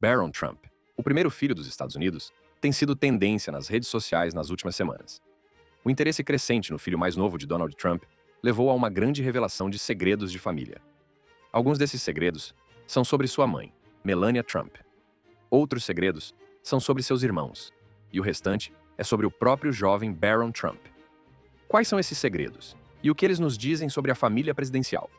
Barron Trump, o primeiro filho dos Estados Unidos, tem sido tendência nas redes sociais nas últimas semanas. O interesse crescente no filho mais novo de Donald Trump levou a uma grande revelação de segredos de família. Alguns desses segredos são sobre sua mãe, Melania Trump. Outros segredos são sobre seus irmãos. E o restante é sobre o próprio jovem Barron Trump. Quais são esses segredos? E o que eles nos dizem sobre a família presidencial?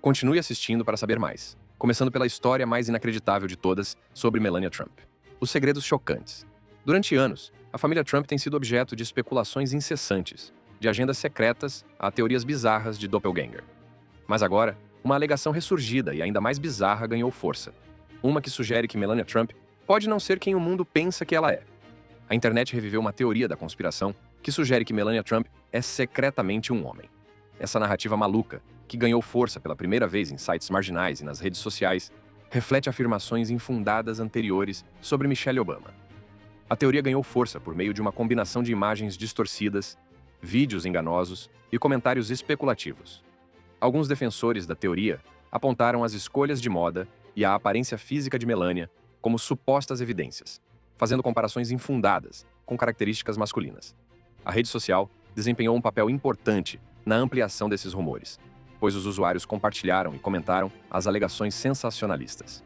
Continue assistindo para saber mais, começando pela história mais inacreditável de todas sobre Melania Trump. Os segredos chocantes. Durante anos, a família Trump tem sido objeto de especulações incessantes, de agendas secretas a teorias bizarras de doppelganger. Mas agora, uma alegação ressurgida e ainda mais bizarra ganhou força. Uma que sugere que Melania Trump pode não ser quem o mundo pensa que ela é. A internet reviveu uma teoria da conspiração que sugere que Melania Trump é secretamente um homem. Essa narrativa maluca, que ganhou força pela primeira vez em sites marginais e nas redes sociais, reflete afirmações infundadas anteriores sobre Michelle Obama. A teoria ganhou força por meio de uma combinação de imagens distorcidas, vídeos enganosos e comentários especulativos. Alguns defensores da teoria apontaram as escolhas de moda e a aparência física de Melania como supostas evidências, fazendo comparações infundadas com características masculinas. A rede social desempenhou um papel importante na ampliação desses rumores, pois os usuários compartilharam e comentaram as alegações sensacionalistas.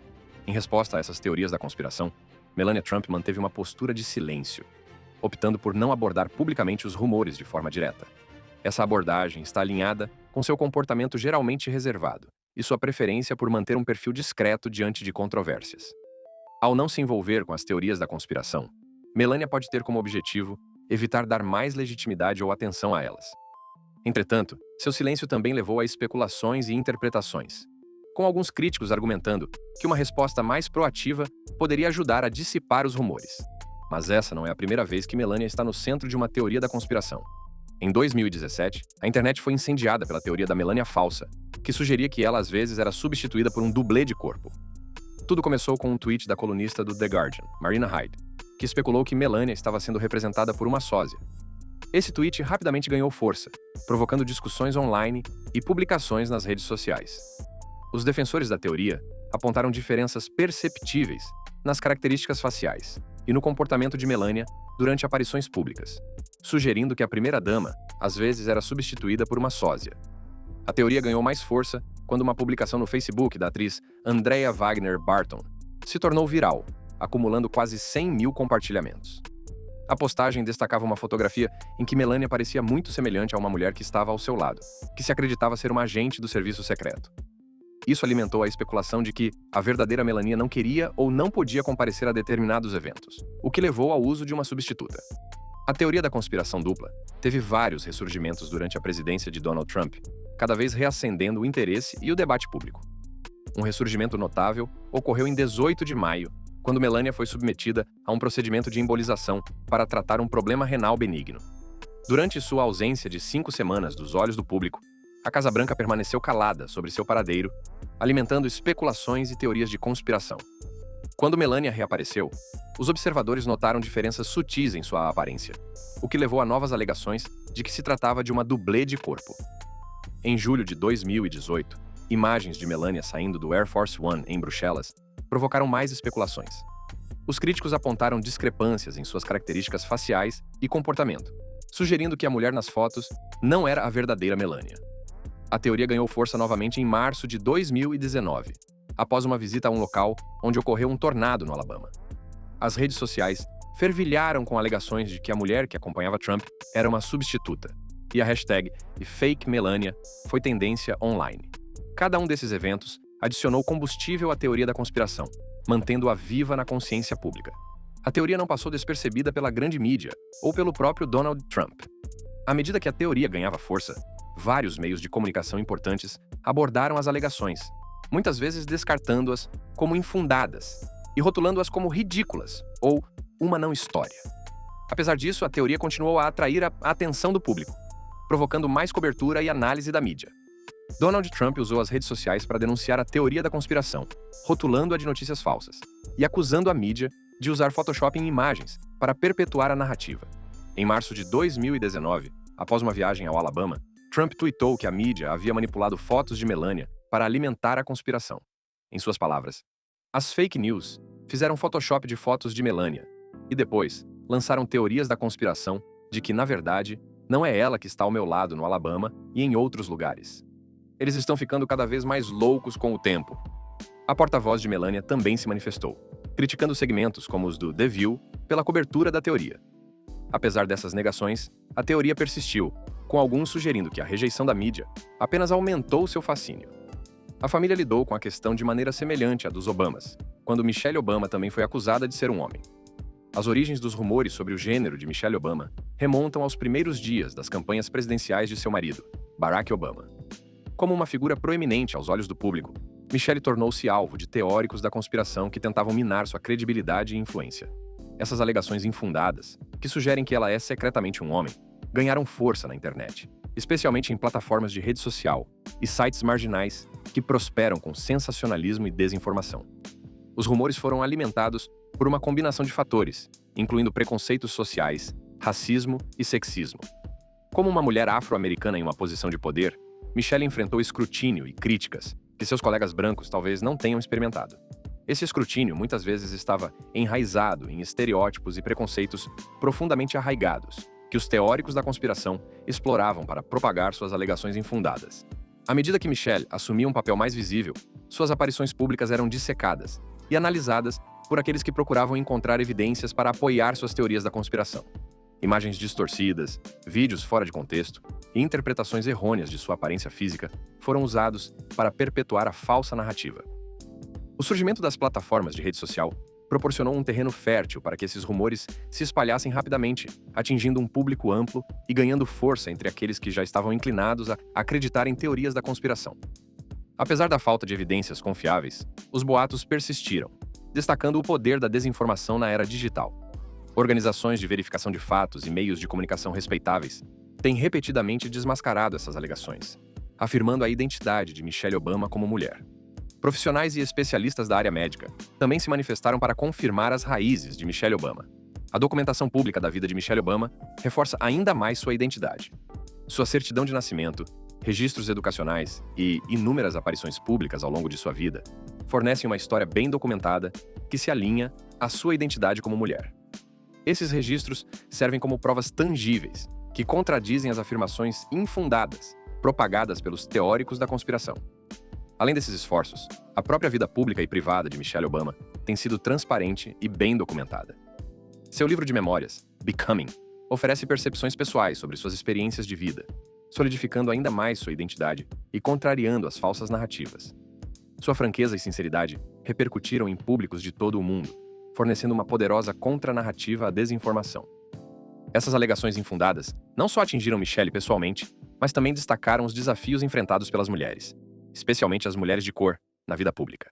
Em resposta a essas teorias da conspiração, Melania Trump manteve uma postura de silêncio, optando por não abordar publicamente os rumores de forma direta. Essa abordagem está alinhada com seu comportamento geralmente reservado e sua preferência por manter um perfil discreto diante de controvérsias. Ao não se envolver com as teorias da conspiração, Melania pode ter como objetivo evitar dar mais legitimidade ou atenção a elas. Entretanto, seu silêncio também levou a especulações e interpretações, com alguns críticos argumentando que uma resposta mais proativa poderia ajudar a dissipar os rumores. Mas essa não é a primeira vez que Melania está no centro de uma teoria da conspiração. Em 2017, a internet foi incendiada pela teoria da Melania falsa, que sugeria que ela às vezes era substituída por um dublê de corpo. Tudo começou com um tweet da colunista do The Guardian, Marina Hyde, que especulou que Melania estava sendo representada por uma sósia. Esse tweet rapidamente ganhou força, provocando discussões online e publicações nas redes sociais. Os defensores da teoria apontaram diferenças perceptíveis nas características faciais e no comportamento de Melania durante aparições públicas, sugerindo que a primeira-dama às vezes era substituída por uma sósia. A teoria ganhou mais força quando uma publicação no Facebook da atriz Andrea Wagner Barton se tornou viral, acumulando quase 100 mil compartilhamentos. A postagem destacava uma fotografia em que Melania parecia muito semelhante a uma mulher que estava ao seu lado, que se acreditava ser uma agente do serviço secreto. Isso alimentou a especulação de que a verdadeira Melania não queria ou não podia comparecer a determinados eventos, o que levou ao uso de uma substituta. A teoria da conspiração dupla teve vários ressurgimentos durante a presidência de Donald Trump, cada vez reacendendo o interesse e o debate público. Um ressurgimento notável ocorreu em 18 de maio, quando Melania foi submetida a um procedimento de embolização para tratar um problema renal benigno. Durante sua ausência de 5 semanas dos olhos do público, a Casa Branca permaneceu calada sobre seu paradeiro, alimentando especulações e teorias de conspiração. Quando Melania reapareceu, os observadores notaram diferenças sutis em sua aparência, o que levou a novas alegações de que se tratava de uma dublê de corpo. Em julho de 2018, imagens de Melania saindo do Air Force One em Bruxelas provocaram mais especulações. Os críticos apontaram discrepâncias em suas características faciais e comportamento, sugerindo que a mulher nas fotos não era a verdadeira Melania. A teoria ganhou força novamente em março de 2019, após uma visita a um local onde ocorreu um tornado no Alabama. As redes sociais fervilharam com alegações de que a mulher que acompanhava Trump era uma substituta, e a hashtag #FakeMelania foi tendência online. Cada um desses eventos adicionou combustível à teoria da conspiração, mantendo-a viva na consciência pública. A teoria não passou despercebida pela grande mídia ou pelo próprio Donald Trump. À medida que a teoria ganhava força, vários meios de comunicação importantes abordaram as alegações, muitas vezes descartando-as como infundadas e rotulando-as como ridículas ou uma não história. Apesar disso, a teoria continuou a atrair a atenção do público, provocando mais cobertura e análise da mídia. Donald Trump usou as redes sociais para denunciar a teoria da conspiração, rotulando-a de notícias falsas e acusando a mídia de usar Photoshop em imagens para perpetuar a narrativa. Em março de 2019, após uma viagem ao Alabama, Trump tuitou que a mídia havia manipulado fotos de Melania para alimentar a conspiração. Em suas palavras, as fake news fizeram Photoshop de fotos de Melania e depois lançaram teorias da conspiração de que, na verdade, não é ela que está ao meu lado no Alabama e em outros lugares. Eles estão ficando cada vez mais loucos com o tempo. A porta-voz de Melania também se manifestou, criticando segmentos como os do The View pela cobertura da teoria. Apesar dessas negações, a teoria persistiu, com alguns sugerindo que a rejeição da mídia apenas aumentou seu fascínio. A família lidou com a questão de maneira semelhante à dos Obamas, quando Michelle Obama também foi acusada de ser um homem. As origens dos rumores sobre o gênero de Michelle Obama remontam aos primeiros dias das campanhas presidenciais de seu marido, Barack Obama. Como uma figura proeminente aos olhos do público, Michelle tornou-se alvo de teóricos da conspiração que tentavam minar sua credibilidade e influência. Essas alegações infundadas, que sugerem que ela é secretamente um homem, ganharam força na internet, especialmente em plataformas de rede social e sites marginais que prosperam com sensacionalismo e desinformação. Os rumores foram alimentados por uma combinação de fatores, incluindo preconceitos sociais, racismo e sexismo. Como uma mulher afro-americana em uma posição de poder, Michelle enfrentou escrutínio e críticas que seus colegas brancos talvez não tenham experimentado. Esse escrutínio muitas vezes estava enraizado em estereótipos e preconceitos profundamente arraigados, que os teóricos da conspiração exploravam para propagar suas alegações infundadas. À medida que Michelle assumia um papel mais visível, suas aparições públicas eram dissecadas e analisadas por aqueles que procuravam encontrar evidências para apoiar suas teorias da conspiração. Imagens distorcidas, vídeos fora de contexto e interpretações errôneas de sua aparência física foram usados para perpetuar a falsa narrativa. O surgimento das plataformas de rede social proporcionou um terreno fértil para que esses rumores se espalhassem rapidamente, atingindo um público amplo e ganhando força entre aqueles que já estavam inclinados a acreditar em teorias da conspiração. Apesar da falta de evidências confiáveis, os boatos persistiram, destacando o poder da desinformação na era digital. Organizações de verificação de fatos e meios de comunicação respeitáveis têm repetidamente desmascarado essas alegações, afirmando a identidade de Michelle Obama como mulher. Profissionais e especialistas da área médica também se manifestaram para confirmar as raízes de Michelle Obama. A documentação pública da vida de Michelle Obama reforça ainda mais sua identidade. Sua certidão de nascimento, registros educacionais e inúmeras aparições públicas ao longo de sua vida fornecem uma história bem documentada que se alinha à sua identidade como mulher. Esses registros servem como provas tangíveis que contradizem as afirmações infundadas propagadas pelos teóricos da conspiração. Além desses esforços, a própria vida pública e privada de Michelle Obama tem sido transparente e bem documentada. Seu livro de memórias, Becoming, oferece percepções pessoais sobre suas experiências de vida, solidificando ainda mais sua identidade e contrariando as falsas narrativas. Sua franqueza e sinceridade repercutiram em públicos de todo o mundo, fornecendo uma poderosa contranarrativa à desinformação. Essas alegações infundadas não só atingiram Michelle pessoalmente, mas também destacaram os desafios enfrentados pelas mulheres, especialmente as mulheres de cor, na vida pública.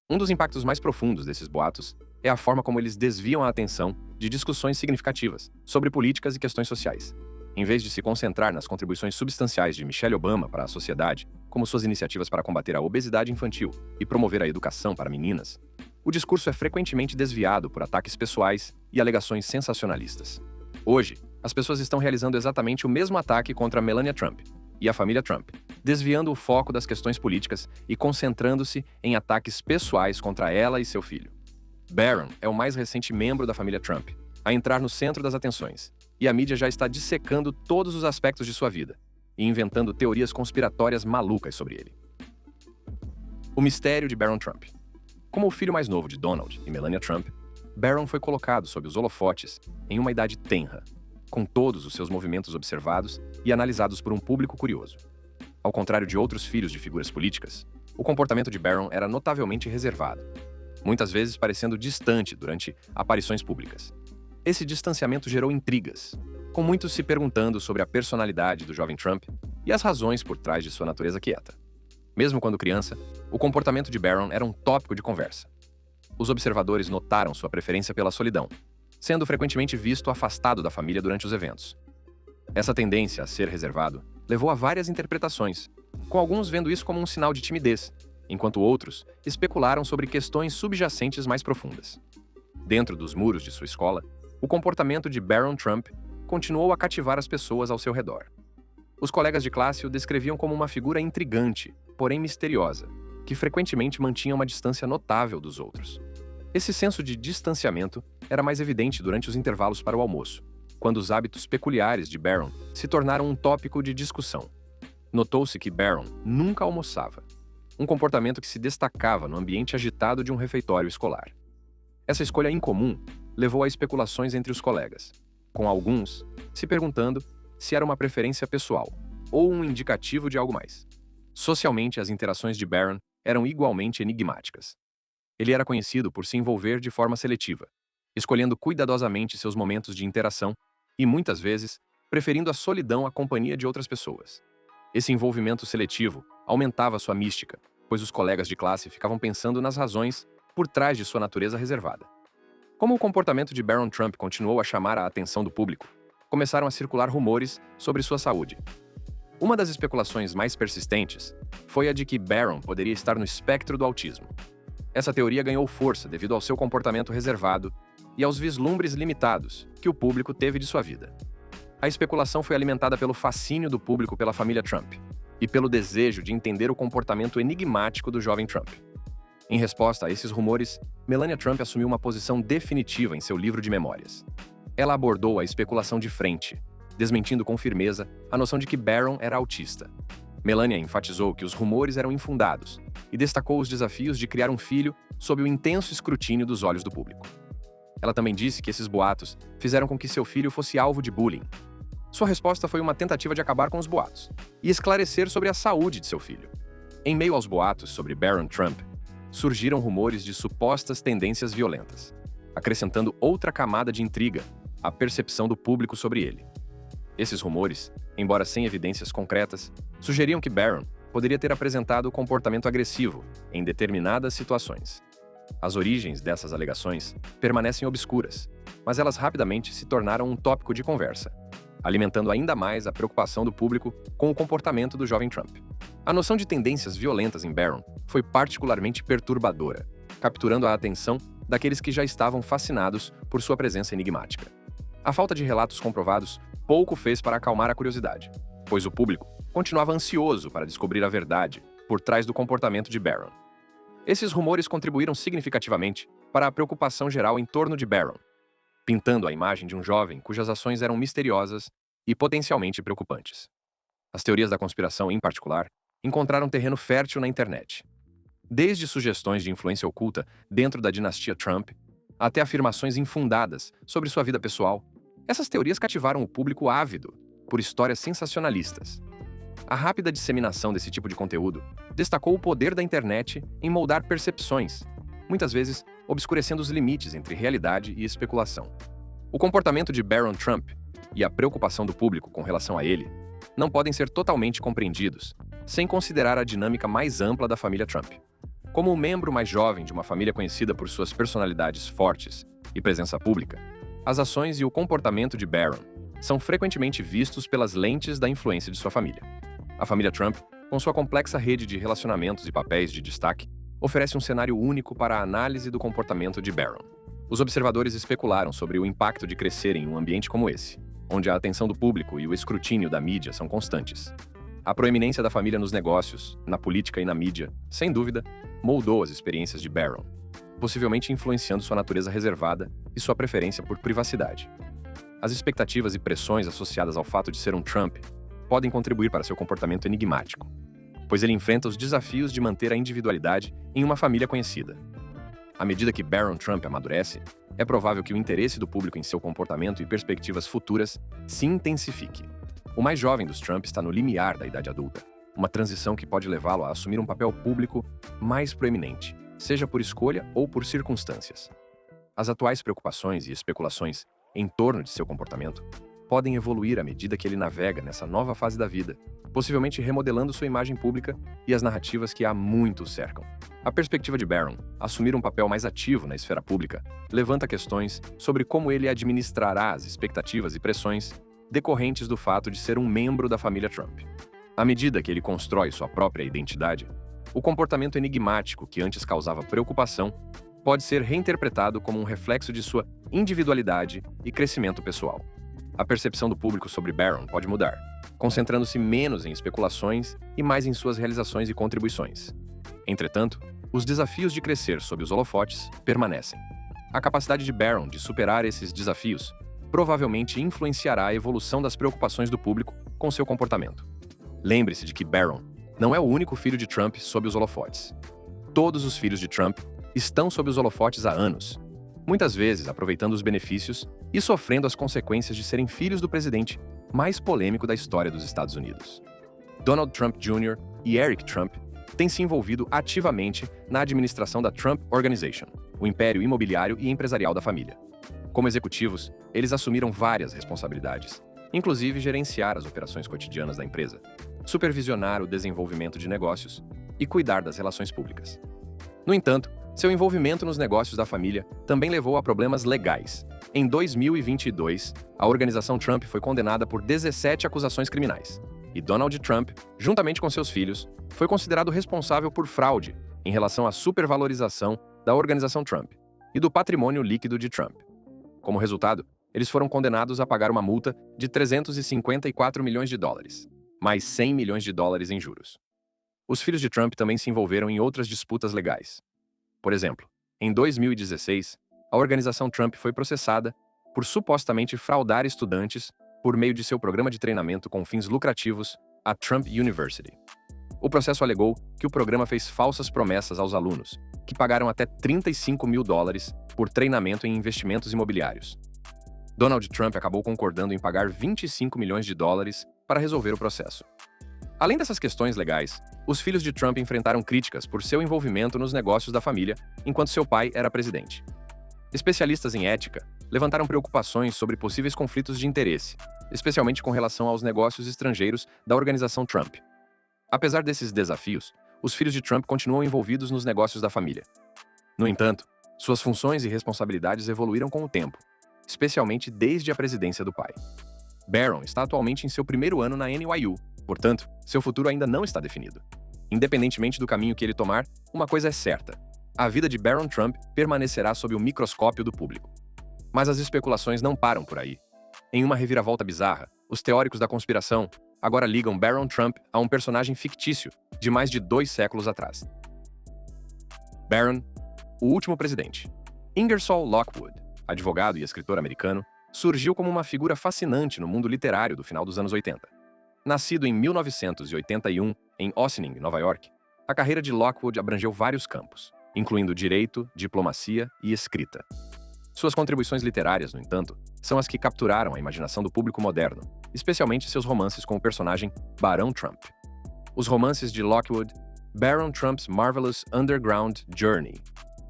Um dos impactos mais profundos desses boatos é a forma como eles desviam a atenção de discussões significativas sobre políticas e questões sociais. Em vez de se concentrar nas contribuições substanciais de Michelle Obama para a sociedade, como suas iniciativas para combater a obesidade infantil e promover a educação para meninas, o discurso é frequentemente desviado por ataques pessoais e alegações sensacionalistas. Hoje, as pessoas estão realizando exatamente o mesmo ataque contra Melania Trump e a família Trump, desviando o foco das questões políticas e concentrando-se em ataques pessoais contra ela e seu filho. Barron é o mais recente membro da família Trump a entrar no centro das atenções, e a mídia já está dissecando todos os aspectos de sua vida e inventando teorias conspiratórias malucas sobre ele. O mistério de Barron Trump. Como o filho mais novo de Donald e Melania Trump, Barron foi colocado sob os holofotes em uma idade tenra, com todos os seus movimentos observados e analisados por um público curioso. Ao contrário de outros filhos de figuras políticas, o comportamento de Barron era notavelmente reservado, muitas vezes parecendo distante durante aparições públicas. Esse distanciamento gerou intrigas, com muitos se perguntando sobre a personalidade do jovem Trump e as razões por trás de sua natureza quieta. Mesmo quando criança, o comportamento de Barron era um tópico de conversa. Os observadores notaram sua preferência pela solidão, sendo frequentemente visto afastado da família durante os eventos. Essa tendência a ser reservado levou a várias interpretações, com alguns vendo isso como um sinal de timidez, enquanto outros especularam sobre questões subjacentes mais profundas. Dentro dos muros de sua escola, o comportamento de Barron Trump continuou a cativar as pessoas ao seu redor. Os colegas de classe o descreviam como uma figura intrigante, porém misteriosa, que frequentemente mantinha uma distância notável dos outros. Esse senso de distanciamento era mais evidente durante os intervalos para o almoço, quando os hábitos peculiares de Barron se tornaram um tópico de discussão. Notou-se que Barron nunca almoçava, um comportamento que se destacava no ambiente agitado de um refeitório escolar. Essa escolha incomum levou a especulações entre os colegas, com alguns se perguntando se era uma preferência pessoal ou um indicativo de algo mais. Socialmente, as interações de Barron eram igualmente enigmáticas. Ele era conhecido por se envolver de forma seletiva, escolhendo cuidadosamente seus momentos de interação e, muitas vezes, preferindo a solidão à companhia de outras pessoas. Esse envolvimento seletivo aumentava sua mística, pois os colegas de classe ficavam pensando nas razões por trás de sua natureza reservada. Como o comportamento de Barron Trump continuou a chamar a atenção do público, começaram a circular rumores sobre sua saúde. Uma das especulações mais persistentes foi a de que Barron poderia estar no espectro do autismo. Essa teoria ganhou força devido ao seu comportamento reservado e aos vislumbres limitados que o público teve de sua vida. A especulação foi alimentada pelo fascínio do público pela família Trump e pelo desejo de entender o comportamento enigmático do jovem Trump. Em resposta a esses rumores, Melania Trump assumiu uma posição definitiva em seu livro de memórias. Ela abordou a especulação de frente, desmentindo com firmeza a noção de que Barron era autista. Melania enfatizou que os rumores eram infundados e destacou os desafios de criar um filho sob o intenso escrutínio dos olhos do público. Ela também disse que esses boatos fizeram com que seu filho fosse alvo de bullying. Sua resposta foi uma tentativa de acabar com os boatos e esclarecer sobre a saúde de seu filho. Em meio aos boatos sobre Barron Trump, surgiram rumores de supostas tendências violentas, acrescentando outra camada de intriga à percepção do público sobre ele. Esses rumores, embora sem evidências concretas, sugeriam que Barron poderia ter apresentado comportamento agressivo em determinadas situações. As origens dessas alegações permanecem obscuras, mas elas rapidamente se tornaram um tópico de conversa, alimentando ainda mais a preocupação do público com o comportamento do jovem Trump. A noção de tendências violentas em Barron foi particularmente perturbadora, capturando a atenção daqueles que já estavam fascinados por sua presença enigmática. A falta de relatos comprovados pouco fez para acalmar a curiosidade, pois o público continuava ansioso para descobrir a verdade por trás do comportamento de Barron. Esses rumores contribuíram significativamente para a preocupação geral em torno de Barron, pintando a imagem de um jovem cujas ações eram misteriosas e potencialmente preocupantes. As teorias da conspiração, em particular, encontraram terreno fértil na internet. Desde sugestões de influência oculta dentro da dinastia Trump, até afirmações infundadas sobre sua vida pessoal, essas teorias cativaram o público ávido por histórias sensacionalistas. A rápida disseminação desse tipo de conteúdo destacou o poder da internet em moldar percepções, muitas vezes obscurecendo os limites entre realidade e especulação. O comportamento de Barron Trump e a preocupação do público com relação a ele não podem ser totalmente compreendidos sem considerar a dinâmica mais ampla da família Trump. Como o membro mais jovem de uma família conhecida por suas personalidades fortes e presença pública, as ações e o comportamento de Barron são frequentemente vistos pelas lentes da influência de sua família. A família Trump, com sua complexa rede de relacionamentos e papéis de destaque, oferece um cenário único para a análise do comportamento de Barron. Os observadores especularam sobre o impacto de crescer em um ambiente como esse, onde a atenção do público e o escrutínio da mídia são constantes. A proeminência da família nos negócios, na política e na mídia, sem dúvida, moldou as experiências de Barron, possivelmente influenciando sua natureza reservada e sua preferência por privacidade. As expectativas e pressões associadas ao fato de ser um Trump podem contribuir para seu comportamento enigmático, pois ele enfrenta os desafios de manter a individualidade em uma família conhecida. À medida que Barron Trump amadurece, é provável que o interesse do público em seu comportamento e perspectivas futuras se intensifique. O mais jovem dos Trump está no limiar da idade adulta, uma transição que pode levá-lo a assumir um papel público mais proeminente, seja por escolha ou por circunstâncias. As atuais preocupações e especulações em torno de seu comportamento podem evoluir à medida que ele navega nessa nova fase da vida, possivelmente remodelando sua imagem pública e as narrativas que há muito o cercam. A perspectiva de Barron assumir um papel mais ativo na esfera pública levanta questões sobre como ele administrará as expectativas e pressões decorrentes do fato de ser um membro da família Trump. À medida que ele constrói sua própria identidade, o comportamento enigmático que antes causava preocupação pode ser reinterpretado como um reflexo de sua individualidade e crescimento pessoal. A percepção do público sobre Barron pode mudar, concentrando-se menos em especulações e mais em suas realizações e contribuições. Entretanto, Os desafios de crescer sob os holofotes permanecem. A capacidade de Barron de superar esses desafios provavelmente influenciará a evolução das preocupações do público com seu comportamento. Lembre-se de que Barron não é o único filho de Trump sob os holofotes. Todos os filhos de Trump estão sob os holofotes há anos, muitas vezes aproveitando os benefícios e sofrendo as consequências de serem filhos do presidente mais polêmico da história dos Estados Unidos. Donald Trump Jr. e Eric Trump têm se envolvido ativamente na administração da Trump Organization, o império imobiliário e empresarial da família. Como executivos, eles assumiram várias responsabilidades, inclusive gerenciar as operações cotidianas da empresa, supervisionar o desenvolvimento de negócios e cuidar das relações públicas. No entanto, seu envolvimento nos negócios da família também levou a problemas legais. Em 2022, a organização Trump foi condenada por 17 acusações criminais, e Donald Trump, juntamente com seus filhos, foi considerado responsável por fraude em relação à supervalorização da organização Trump e do patrimônio líquido de Trump. Como resultado, eles foram condenados a pagar uma multa de 354 milhões de dólares, mais 100 milhões de dólares em juros. Os filhos de Trump também se envolveram em outras disputas legais. Por exemplo, em 2016, a organização Trump foi processada por supostamente fraudar estudantes por meio de seu programa de treinamento com fins lucrativos, a Trump University. O processo alegou que o programa fez falsas promessas aos alunos, que pagaram até 35 mil dólares por treinamento em investimentos imobiliários. Donald Trump acabou concordando em pagar 25 milhões de dólares para resolver o processo. Além dessas questões legais, os filhos de Trump enfrentaram críticas por seu envolvimento nos negócios da família enquanto seu pai era presidente. Especialistas em ética levantaram preocupações sobre possíveis conflitos de interesse, especialmente com relação aos negócios estrangeiros da organização Trump. Apesar desses desafios, os filhos de Trump continuam envolvidos nos negócios da família. No entanto, suas funções e responsabilidades evoluíram com o tempo, especialmente desde a presidência do pai. Barron está atualmente em seu primeiro ano na NYU, portanto, seu futuro ainda não está definido. Independentemente do caminho que ele tomar, uma coisa é certa: a vida de Barron Trump permanecerá sob o microscópio do público. Mas as especulações não param por aí. Em uma reviravolta bizarra, os teóricos da conspiração agora ligam Barron Trump a um personagem fictício de mais de 2 séculos atrás. Barron, o último presidente. Ingersoll Lockwood, advogado e escritor americano, surgiu como uma figura fascinante no mundo literário do final dos anos 80. Nascido em 1981 em Ossining, Nova York, a carreira de Lockwood abrangeu vários campos, incluindo direito, diplomacia e escrita. Suas contribuições literárias, no entanto, são as que capturaram a imaginação do público moderno, especialmente seus romances com o personagem Barão Trump. Os romances de Lockwood, Barron Trump's Marvelous Underground Journey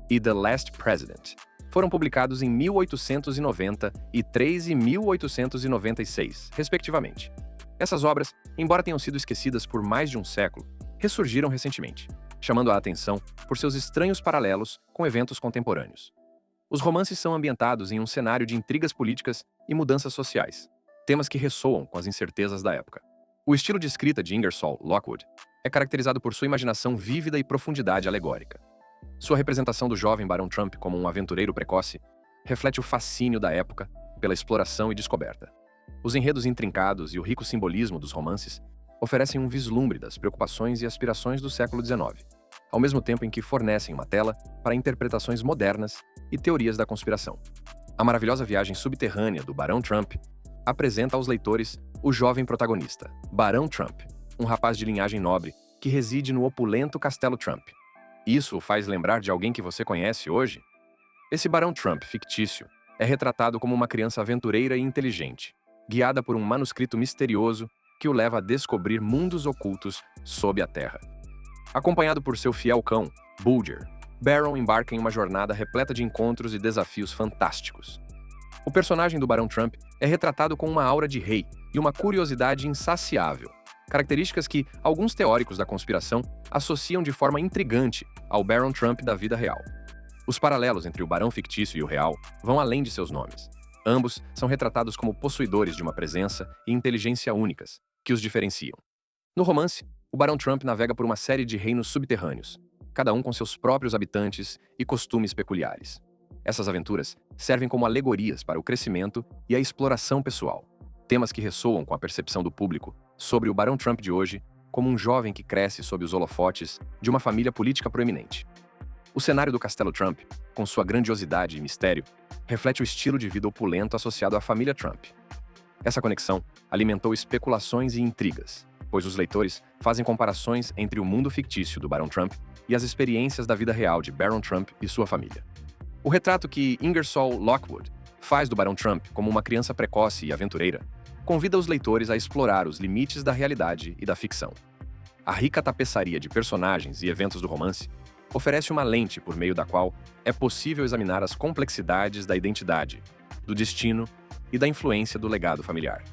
e The Last President, foram publicados em 1893 e 1896, respectivamente. Essas obras, embora tenham sido esquecidas por mais de um século, ressurgiram recentemente, chamando a atenção por seus estranhos paralelos com eventos contemporâneos. Os romances são ambientados em um cenário de intrigas políticas e mudanças sociais, temas que ressoam com as incertezas da época. O estilo de escrita de Ingersoll Lockwood é caracterizado por sua imaginação vívida e profundidade alegórica. Sua representação do jovem Barão Trump como um aventureiro precoce reflete o fascínio da época pela exploração e descoberta. Os enredos intrincados e o rico simbolismo dos romances oferecem um vislumbre das preocupações e aspirações do século XIX, ao mesmo tempo em que fornecem uma tela para interpretações modernas e teorias da conspiração. A maravilhosa viagem subterrânea do Barão Trump apresenta aos leitores o jovem protagonista, Barão Trump, um rapaz de linhagem nobre que reside no opulento Castelo Trump. Isso o faz lembrar de alguém que você conhece hoje? Esse Barão Trump fictício é retratado como uma criança aventureira e inteligente, guiada por um manuscrito misterioso que o leva a descobrir mundos ocultos sob a terra. Acompanhado por seu fiel cão, Bulger, Barron embarca em uma jornada repleta de encontros e desafios fantásticos. O personagem do Barão Trump é retratado com uma aura de rei e uma curiosidade insaciável, características que alguns teóricos da conspiração associam de forma intrigante ao Barron Trump da vida real. Os paralelos entre o barão fictício e o real vão além de seus nomes. Ambos são retratados como possuidores de uma presença e inteligência únicas, que os diferenciam. No romance, o Barão Trump navega por uma série de reinos subterrâneos, cada um com seus próprios habitantes e costumes peculiares. Essas aventuras servem como alegorias para o crescimento e a exploração pessoal, temas que ressoam com a percepção do público sobre o Barão Trump de hoje como um jovem que cresce sob os holofotes de uma família política proeminente. O cenário do Castelo Trump, com sua grandiosidade e mistério, reflete o estilo de vida opulento associado à família Trump. Essa conexão alimentou especulações e intrigas, pois os leitores fazem comparações entre o mundo fictício do Barão Trump e as experiências da vida real de Baron Trump e sua família. O retrato que Ingersoll Lockwood faz do Barão Trump como uma criança precoce e aventureira convida os leitores a explorar os limites da realidade e da ficção. A rica tapeçaria de personagens e eventos do romance oferece uma lente por meio da qual é possível examinar as complexidades da identidade, do destino e da influência do legado familiar.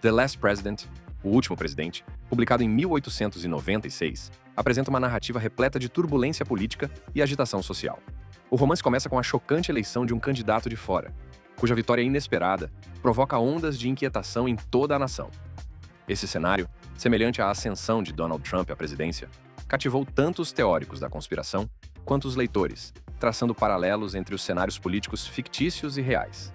The Last President, O Último Presidente, publicado em 1896, apresenta uma narrativa repleta de turbulência política e agitação social. O romance começa com a chocante eleição de um candidato de fora, cuja vitória inesperada provoca ondas de inquietação em toda a nação. Esse cenário, semelhante à ascensão de Donald Trump à presidência, cativou tanto os teóricos da conspiração quanto os leitores, traçando paralelos entre os cenários políticos fictícios e reais.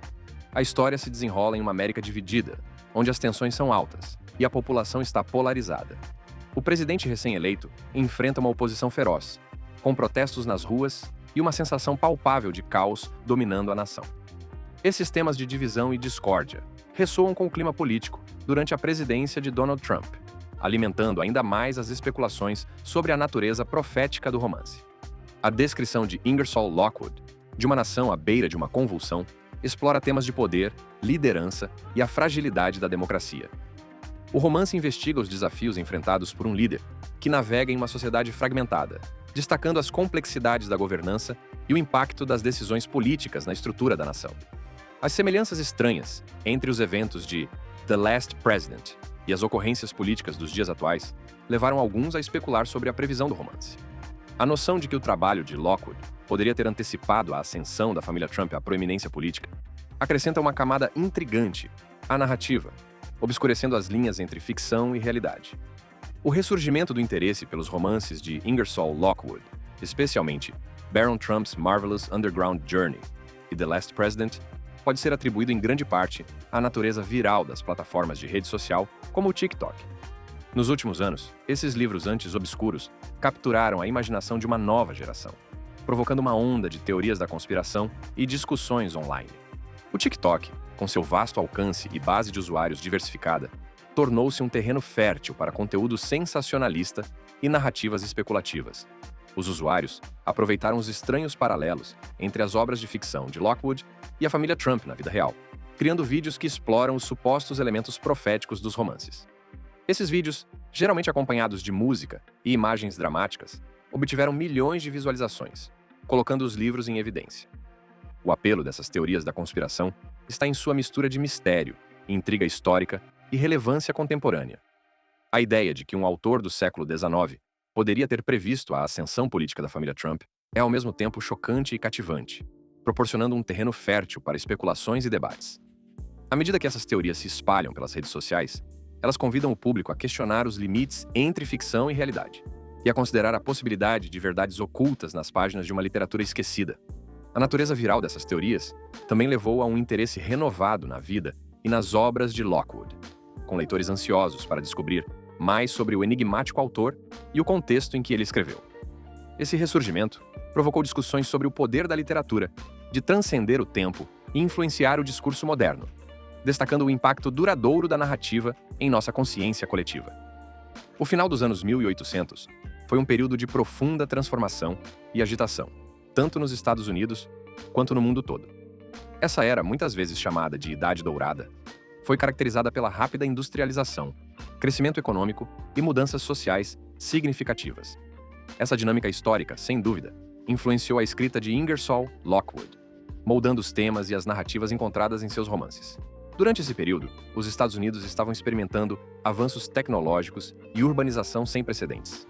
A história se desenrola em uma América dividida, onde as tensões são altas e a população está polarizada. O presidente recém-eleito enfrenta uma oposição feroz, com protestos nas ruas e uma sensação palpável de caos dominando a nação. Esses temas de divisão e discórdia ressoam com o clima político durante a presidência de Donald Trump, alimentando ainda mais as especulações sobre a natureza profética do romance. A descrição de Ingersoll Lockwood, de uma nação à beira de uma convulsão, explora temas de poder, liderança e a fragilidade da democracia. O romance investiga os desafios enfrentados por um líder que navega em uma sociedade fragmentada, destacando as complexidades da governança e o impacto das decisões políticas na estrutura da nação. As semelhanças estranhas entre os eventos de The Last President e as ocorrências políticas dos dias atuais levaram alguns a especular sobre a previsão do romance. A noção de que o trabalho de Lockwood poderia ter antecipado a ascensão da família Trump à proeminência política acrescenta uma camada intrigante à narrativa, obscurecendo as linhas entre ficção e realidade. O ressurgimento do interesse pelos romances de Ingersoll Lockwood, especialmente Baron Trump's Marvelous Underground Journey e The Last President, pode ser atribuído em grande parte à natureza viral das plataformas de rede social, como o TikTok. Nos últimos anos, esses livros antes obscuros capturaram a imaginação de uma nova geração, provocando uma onda de teorias da conspiração e discussões online. O TikTok, com seu vasto alcance e base de usuários diversificada, tornou-se um terreno fértil para conteúdo sensacionalista e narrativas especulativas. Os usuários aproveitaram os estranhos paralelos entre as obras de ficção de Lockwood e a família Trump na vida real, criando vídeos que exploram os supostos elementos proféticos dos romances. Esses vídeos, geralmente acompanhados de música e imagens dramáticas, obtiveram milhões de visualizações, colocando os livros em evidência. O apelo dessas teorias da conspiração está em sua mistura de mistério, intriga histórica e relevância contemporânea. A ideia de que um autor do século XIX poderia ter previsto a ascensão política da família Trump é ao mesmo tempo chocante e cativante, proporcionando um terreno fértil para especulações e debates. À medida que essas teorias se espalham pelas redes sociais, elas convidam o público a questionar os limites entre ficção e realidade, e a considerar a possibilidade de verdades ocultas nas páginas de uma literatura esquecida. A natureza viral dessas teorias também levou a um interesse renovado na vida e nas obras de Lockwood, com leitores ansiosos para descobrir mais sobre o enigmático autor e o contexto em que ele escreveu. Esse ressurgimento provocou discussões sobre o poder da literatura de transcender o tempo e influenciar o discurso moderno, destacando o impacto duradouro da narrativa em nossa consciência coletiva. O final dos anos 1800 foi um período de profunda transformação e agitação, tanto nos Estados Unidos quanto no mundo todo. Essa era, muitas vezes chamada de Idade Dourada, foi caracterizada pela rápida industrialização, crescimento econômico e mudanças sociais significativas. Essa dinâmica histórica, sem dúvida, influenciou a escrita de Ingersoll Lockwood, moldando os temas e as narrativas encontradas em seus romances. Durante esse período, os Estados Unidos estavam experimentando avanços tecnológicos e urbanização sem precedentes.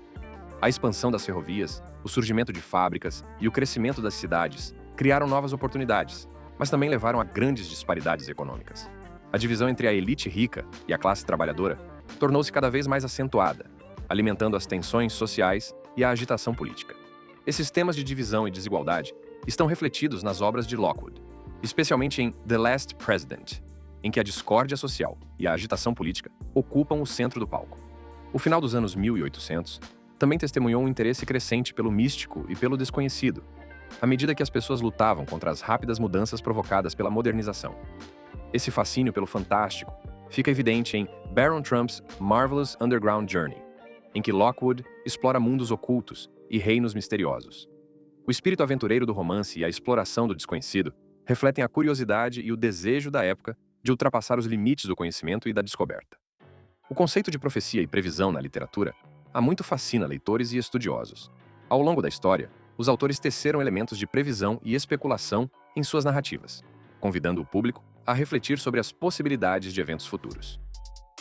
A expansão das ferrovias, o surgimento de fábricas e o crescimento das cidades criaram novas oportunidades, mas também levaram a grandes disparidades econômicas. A divisão entre a elite rica e a classe trabalhadora tornou-se cada vez mais acentuada, alimentando as tensões sociais e a agitação política. Esses temas de divisão e desigualdade estão refletidos nas obras de Lockwood, especialmente em The Last President, em que a discórdia social e a agitação política ocupam o centro do palco. O final dos anos 1800 também testemunhou um interesse crescente pelo místico e pelo desconhecido, à medida que as pessoas lutavam contra as rápidas mudanças provocadas pela modernização. Esse fascínio pelo fantástico fica evidente em Baron Trump's Marvelous Underground Journey, em que Lockwood explora mundos ocultos e reinos misteriosos. O espírito aventureiro do romance e a exploração do desconhecido refletem a curiosidade e o desejo da época de ultrapassar os limites do conhecimento e da descoberta. O conceito de profecia e previsão na literatura há muito fascina leitores e estudiosos. Ao longo da história, os autores teceram elementos de previsão e especulação em suas narrativas, convidando o público a refletir sobre as possibilidades de eventos futuros.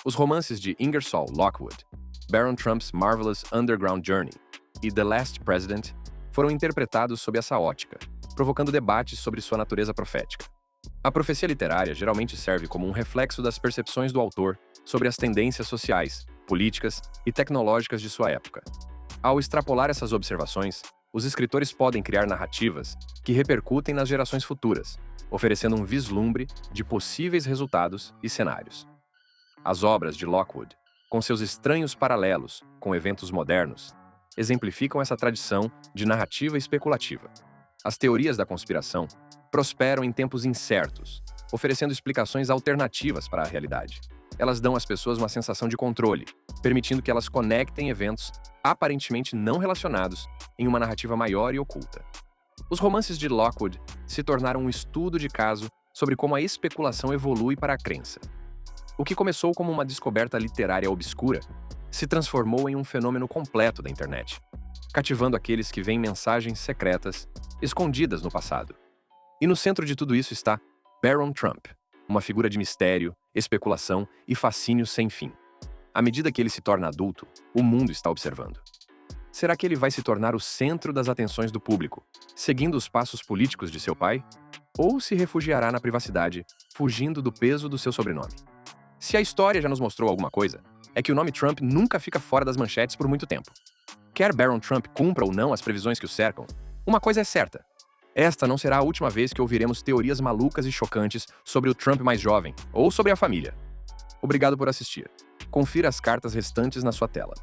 Os romances de Ingersoll Lockwood, Baron Trump's Marvelous Underground Journey e The Last President foram interpretados sob essa ótica, provocando debates sobre sua natureza profética. A profecia literária geralmente serve como um reflexo das percepções do autor sobre as tendências sociais, políticas e tecnológicas de sua época. Ao extrapolar essas observações, os escritores podem criar narrativas que repercutem nas gerações futuras, oferecendo um vislumbre de possíveis resultados e cenários. As obras de Lockwood, com seus estranhos paralelos com eventos modernos, exemplificam essa tradição de narrativa especulativa. As teorias da conspiração prosperam em tempos incertos, oferecendo explicações alternativas para a realidade. Elas dão às pessoas uma sensação de controle, permitindo que elas conectem eventos aparentemente não relacionados em uma narrativa maior e oculta. Os romances de Lockwood se tornaram um estudo de caso sobre como a especulação evolui para a crença. O que começou como uma descoberta literária obscura se transformou em um fenômeno completo da internet, cativando aqueles que veem mensagens secretas escondidas no passado. E no centro de tudo isso está Baron Trump, uma figura de mistério, especulação e fascínio sem fim. À medida que ele se torna adulto, o mundo está observando. Será que ele vai se tornar o centro das atenções do público, seguindo os passos políticos de seu pai? Ou se refugiará na privacidade, fugindo do peso do seu sobrenome? Se a história já nos mostrou alguma coisa, é que o nome Trump nunca fica fora das manchetes por muito tempo. Quer Baron Trump cumpra ou não as previsões que o cercam, uma coisa é certa: esta não será a última vez que ouviremos teorias malucas e chocantes sobre o Trump mais jovem ou sobre a família. Obrigado por assistir. Confira as cartas restantes na sua tela.